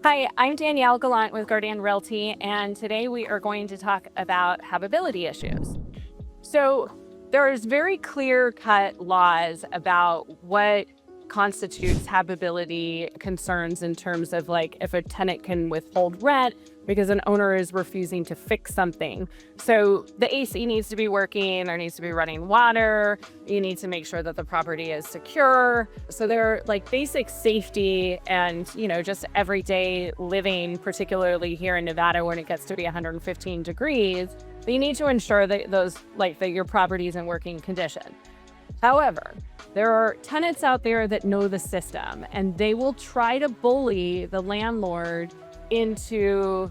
Hi, I'm Danielle Gallant with Guardian Realty, and today we are going to talk about habitability issues. So there's very clear-cut laws about what constitutes habitability concerns in terms of like if a tenant can withhold rent because an owner is refusing to fix something. So the AC needs to be working, there needs to be running water, you need to make sure that the property is secure. So there are like basic safety and, just everyday living, particularly here in Nevada when it gets to be 115 degrees. But you need to ensure that that your property is in working condition. However, there are tenants out there that know the system and they will try to bully the landlord into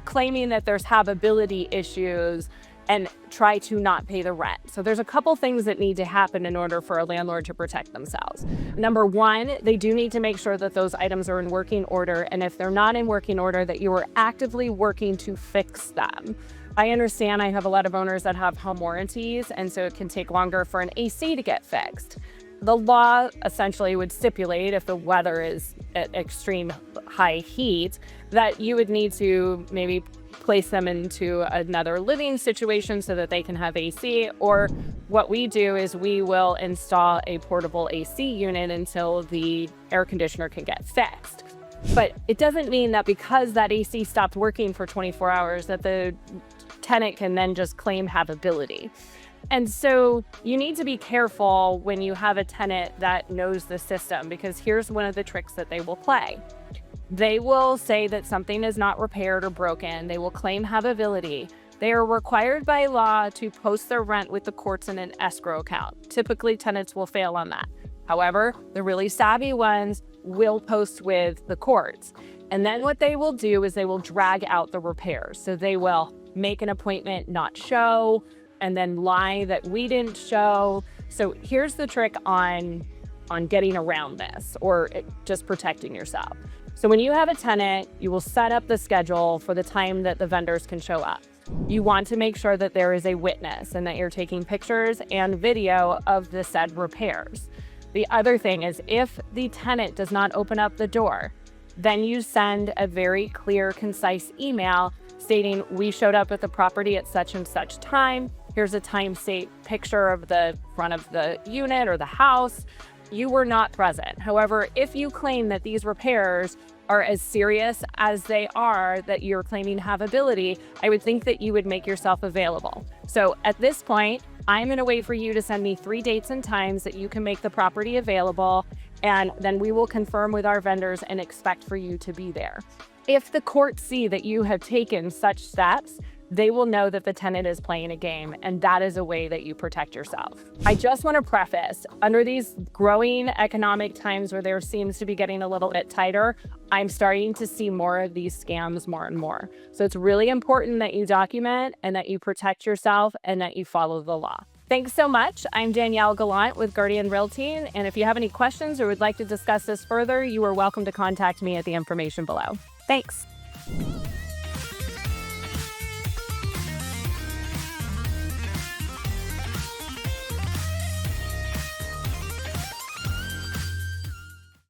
claiming that there's habitability issues and try to not pay the rent. So there's a couple things that need to happen in order for a landlord to protect themselves. Number one, they do need to make sure that those items are in working order. And if they're not in working order, that you are actively working to fix them. I understand I have a lot of owners that have home warranties, and so it can take longer for an AC to get fixed. The law essentially would stipulate if the weather is at extreme high heat that you would need to maybe place them into another living situation so that they can have AC, or what we do is we will install a portable AC unit until the air conditioner can get fixed. But it doesn't mean that because that AC stopped working for 24 hours that the tenant can then just claim habitability. And so you need to be careful when you have a tenant that knows the system, because here's one of the tricks that they will play. They will say that something is not repaired or broken. They will claim habitability. They are required by law to post their rent with the courts in an escrow account. Typically, tenants will fail on that. However, the really savvy ones will post with the courts. And then what they will do is they will drag out the repairs. So they will make an appointment, not show, and then lie that we didn't show. So here's the trick on getting around this, or just protecting yourself. So when you have a tenant, you will set up the schedule for the time that the vendors can show up. You want to make sure that there is a witness and that you're taking pictures and video of the said repairs. The other thing is, if the tenant does not open up the door, then you send a very clear, concise email stating, we showed up at the property at such and such time. Here's a time-state picture of the front of the unit or the house. You were not present. However, if you claim that these repairs are as serious as they are that you're claiming habitability, I would think that you would make yourself available. So at this point, I'm going to wait for you to send me 3 dates and times that you can make the property available, and then we will confirm with our vendors and expect for you to be there. If the courts see that you have taken such steps, they will know that the tenant is playing a game, and that is a way that you protect yourself. I just want to preface, under these growing economic times where there seems to be getting a little bit tighter, I'm starting to see more of these scams more and more. So it's really important that you document and that you protect yourself and that you follow the law. Thanks so much. I'm Danielle Gallant with Guardian Realty, and if you have any questions or would like to discuss this further, you are welcome to contact me at the information below. Thanks.